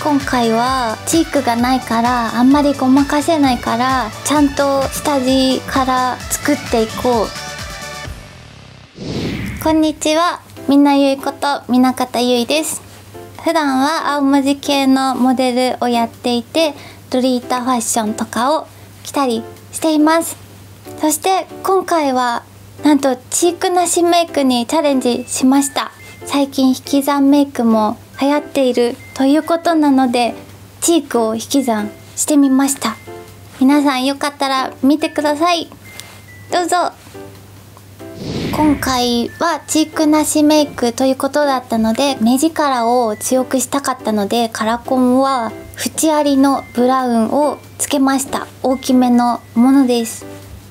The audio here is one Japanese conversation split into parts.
今回はチークがないからあんまりごまかせないから、ちゃんと下地から作っていこう。こんにちは、みんなゆいこと南方ゆいです。普段は青文字系のモデルをやっていて、ロリータファッションとかを着たりしています。そして今回はなんとチークなしメイクにチャレンジしました。最近引き算メイクも流行っているということなので、チークを引き算してみました。皆さんよかったら見てください。どうぞ。今回はチークなしメイクということだったので、目力を強くしたかったので、カラコンは縁ありのブラウンをつけました。大きめのものです。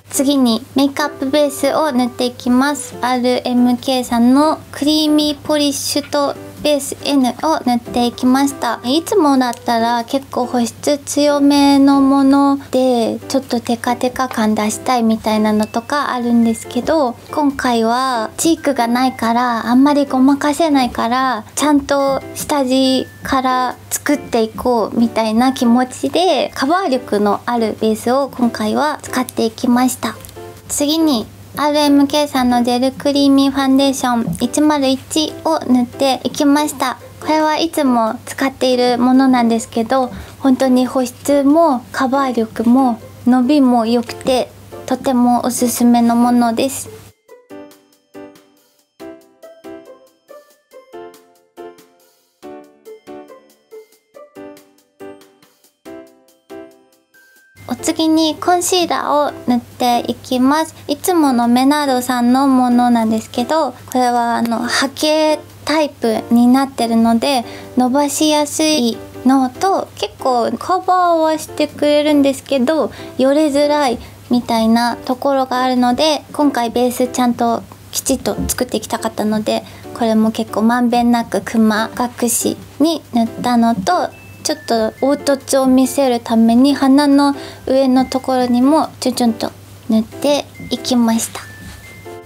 次にメイクアップベースを塗っていきます。 RMK さんのクリーミーポリッシュとベース N を塗っていきました。いつもだったら結構保湿強めのものでちょっとテカテカ感出したいみたいなのとかあるんですけど、今回はチークがないからあんまりごまかせないから、ちゃんと下地から作っていこうみたいな気持ちでカバー力のあるベースを今回は使っていきました。次にRMK さんのジェルクリーミーファンデーション101を塗っていきました。これはいつも使っているものなんですけど、本当に保湿もカバー力も伸びも良くて、とてもおすすめのものです。お次にコンシーラーを塗っていきます。いつものメナードさんのものなんですけど、これは波形タイプになってるので伸ばしやすいのと、結構カバーはしてくれるんですけどよれづらいみたいなところがあるので、今回ベースちゃんときちっと作っていきたかったので、これも結構まんべんなくクマ隠しに塗ったのと、ちょっと凹凸を見せるために鼻の上のところにもちょちょんと塗っていきました。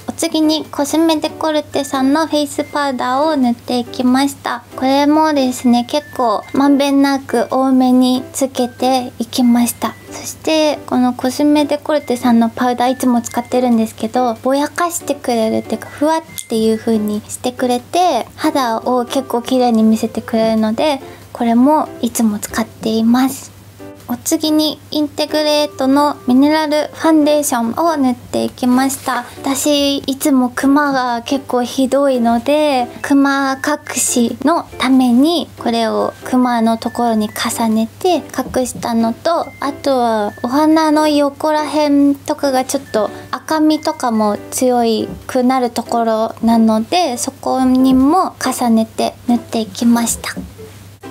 お次にコスメデコルテさんのフェイスパウダーを塗っていきました。これもですね、結構まんべんなく多めにつけていきました。そしてこのコスメデコルテさんのパウダーいつも使ってるんですけど、ぼやかしてくれるっていうか、ふわっていう風にしてくれて肌を結構綺麗に見せてくれるので、これもいつも使っています。お次にインテグレートのミネラルファンデーションを塗っていきました。私いつもクマが結構ひどいので、クマ隠しのためにこれをクマのところに重ねて隠したのと、あとはお花の横ら辺とかがちょっと赤みとかも強くなるところなので、そこにも重ねて塗っていきました。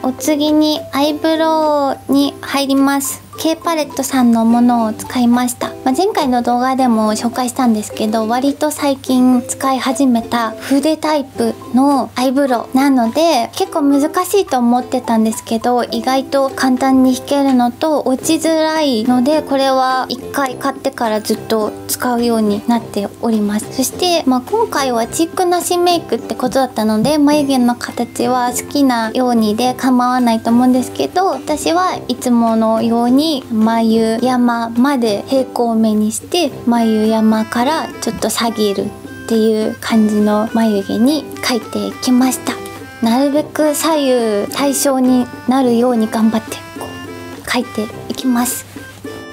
お次にアイブロウに入ります。K パレットさんのものを使いました。前回の動画でも紹介したんですけど、割と最近使い始めた筆タイプのアイブロウなので、結構難しいと思ってたんですけど、意外と簡単に引けるのと落ちづらいので、これは1回買ってからずっと使うようになっております。そして、今回はチークなしメイクってことだったので、眉毛の形は好きなようにで構わないと思うんですけど、私はいつものように眉山まで平行目にして、眉山からちょっと下げるっていう感じの眉毛に描いていきました。なるべく左右対称になるように頑張ってこう描いていきます。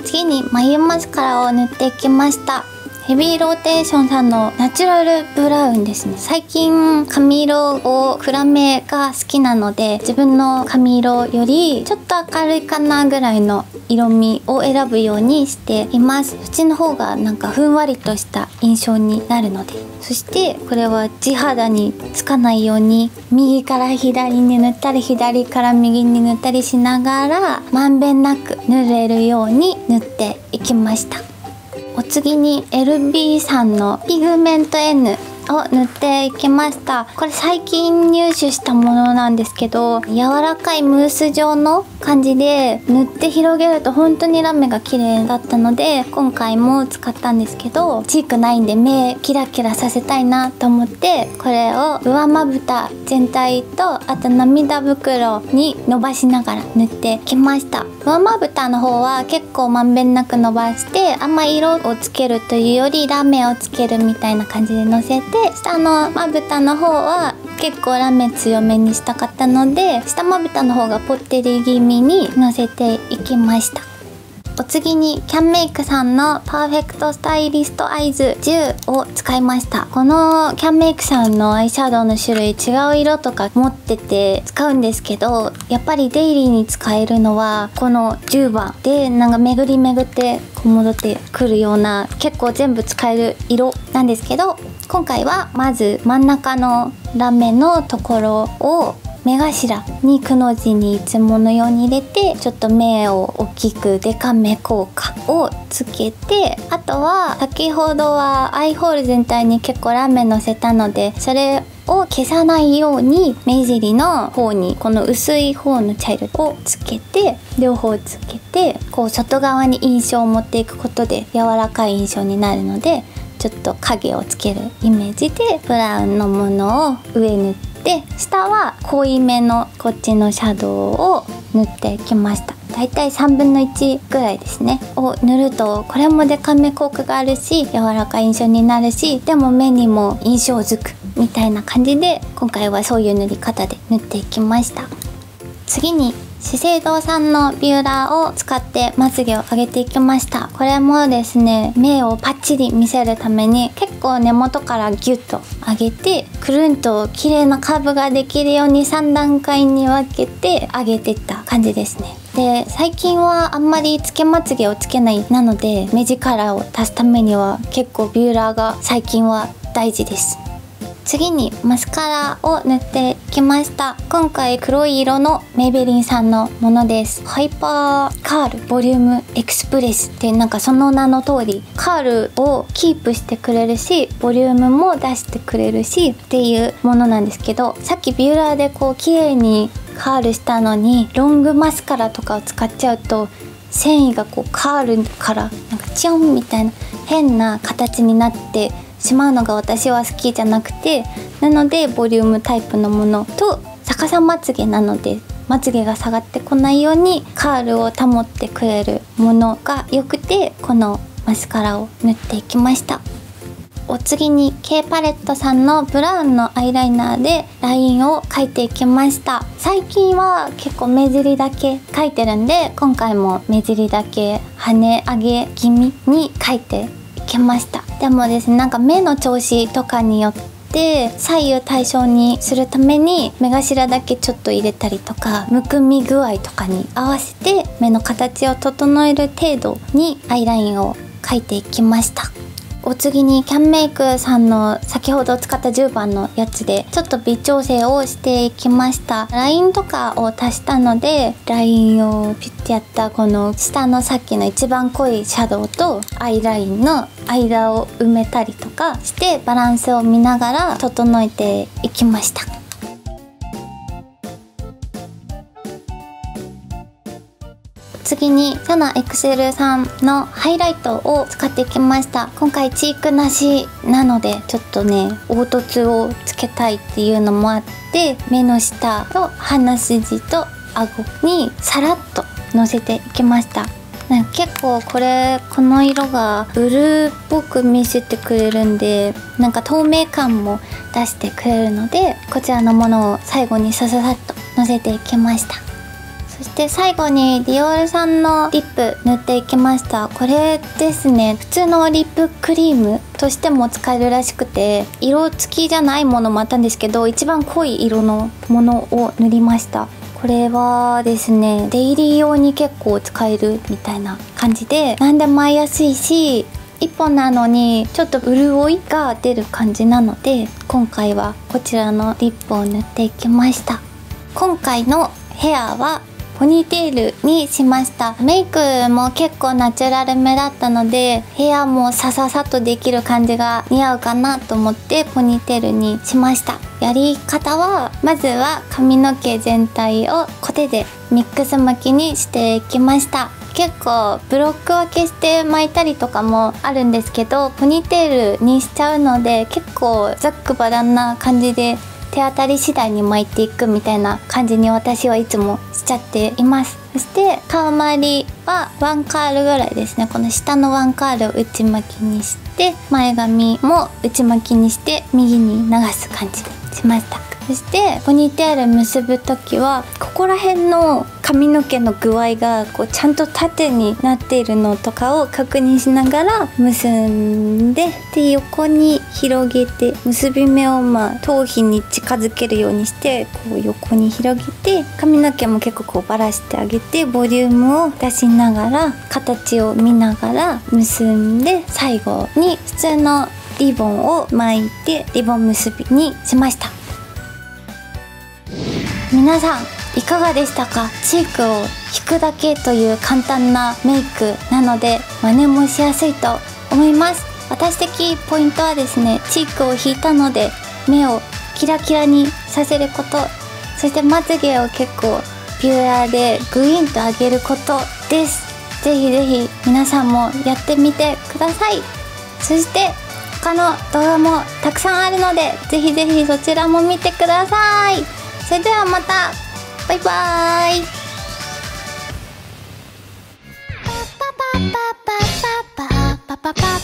次に眉マスカラを塗っていきました。ヘビーローテーションさんのナチュラルブラウンですね。最近髪色を暗めが好きなので、自分の髪色よりちょっと明るいかなぐらいの色味を選ぶようにしています。そっちの方がなんかふんわりとした印象になるので。そしてこれは地肌につかないように右から左に塗ったり左から右に塗ったりしながら、まんべんなく塗れるように塗っていきました。お次に LB さんのピグメント N を塗っていきました。これ最近入手したものなんですけど、柔らかいムース状の感じで塗って広げると本当にラメが綺麗だったので、今回も使ったんですけど、チークないんで目キラキラさせたいなと思って、これを上まぶた全体と、あと涙袋に伸ばしながら塗ってきました。上まぶたの方は結構まんべんなく伸ばして、あんま色をつけるというよりラメをつけるみたいな感じでのせて、下のまぶたの方は結構ラメ強めにしたかったので、下まぶたの方がぽってり気味にのせていきました。お次にキャンメイクさんのパーフェクトスタイリストアイズ10を使いました。このキャンメイクさんのアイシャドウの種類違う色とか持ってて使うんですけど、やっぱりデイリーに使えるのはこの10番で、なんか巡り巡ってこう戻ってくるような結構全部使える色なんですけど、今回はまず真ん中のラメのところを目頭にくの字にいつものように入れて、ちょっと目を大きくデカめ効果をつけて、あとは先ほどはアイホール全体に結構ラメのせたので、それを消さないように目尻の方にこの薄い方の茶色をつけて、両方つけてこう外側に印象を持っていくことで柔らかい印象になるので、ちょっと影をつけるイメージでブラウンのものを上塗って、下は濃いめのこっちのシャドウを塗ってきました。だいたい3分の1ぐらいですねを塗ると、これもデカめ効果があるし柔らかい印象になるし、でも目にも印象づくみたいな感じで、今回はそういう塗り方で塗っていきました。次に資生堂さんのビューラーを使ってまつげを上げていきました。これもですね、目をパッチリ見せるために結構根元からギュッと上げて、くるんと綺麗なカーブができるように3段階に分けて上げていった感じですね。で、最近はあんまりつけまつげをつけないなので、目力を足すためには結構ビューラーが最近は大事です。次にマスカラを塗ってきました。今回黒い色のメイベリンさんのものです。ハイパーカールボリュームエクスプレスって、なんかその名の通りカールをキープしてくれるし、ボリュームも出してくれるしっていうものなんですけど、さっきビューラーでこう綺麗にカールしたのに、ロングマスカラとかを使っちゃうと繊維がこうカールからなんかチョンみたいな変な形になってしまうのが私は好きじゃなくて、なのでボリュームタイプのものと、逆さまつげなのでまつげが下がってこないようにカールを保ってくれるものが良くて、このマスカラを塗っていきました。お次に K パレットさんのブラウンのアイライナーでラインを描いていきました。最近は結構目尻だけ描いてるんで、今回も目尻だけ跳ね上げ気味に描いていきました。でもですね、なんか目の調子とかによって左右対称にするために目頭だけちょっと入れたりとか、むくみ具合とかに合わせて目の形を整える程度にアイラインを描いていきました。お次にキャンメイクさんの先ほど使った10番のやつでちょっと微調整をしていきました。ラインとかを足したので、ラインをピュッてやったこの下のさっきの一番濃いシャドウとアイラインの間を埋めたりとかしてバランスを見ながら整えていきました。次にサナエクセルさんのハイライトを使ってきました。今回チークなしなので、ちょっとね凹凸をつけたいっていうのもあって、目の下と鼻筋と顎にさらっとのせていきました。結構この色がブルーっぽく見せてくれるんで、なんか透明感も出してくれるので、こちらのものを最後にさささっとのせていきました。そして最後にディオールさんのリップ塗っていきました。これですね、普通のリップクリームとしても使えるらしくて、色付きじゃないものもあったんですけど、一番濃い色のものを塗りました。これはですね、デイリー用に結構使えるみたいな感じで、何でも合いやすいし、1本なのにちょっと潤いが出る感じなので、今回はこちらのリップを塗っていきました。今回のヘアはポニーテールにしました。メイクも結構ナチュラルめだったので、ヘアもさささっとできる感じが似合うかなと思ってポニーテールにしました。やり方は、まずは髪の毛全体をコテでミックス巻きにしていきました。結構ブロック分けして巻いたりとかもあるんですけど、ポニーテールにしちゃうので結構ざっくばらんな感じで手当たり次第に巻いていくみたいな感じに私はいつもしちゃっています。そして顔周りはワンカールぐらいですね。この下のワンカールを内巻きにして、前髪も内巻きにして右に流す感じにしました。そしてポニーテール結ぶ時はここら辺の髪の毛の具合がこうちゃんと縦になっているのとかを確認しながら結んで、横に広げて結び目を頭皮に近づけるようにしてこう横に広げて、髪の毛も結構こうばらしてあげてボリュームを出しながら形を見ながら結んで、最後に普通のリボンを巻いてリボン結びにしました。皆さんいかがでしたか？チークを引くだけという簡単なメイクなので真似もしやすいと思います。私的ポイントはですね、チークを引いたので目をキラキラにさせること、そしてまつげを結構ビューラーでグイーンと上げることです。ぜひぜひ皆さんもやってみてください。そして他の動画もたくさんあるのでぜひぜひそちらも見てください。それではまた、バイバーイ。パパパパパパパパパパ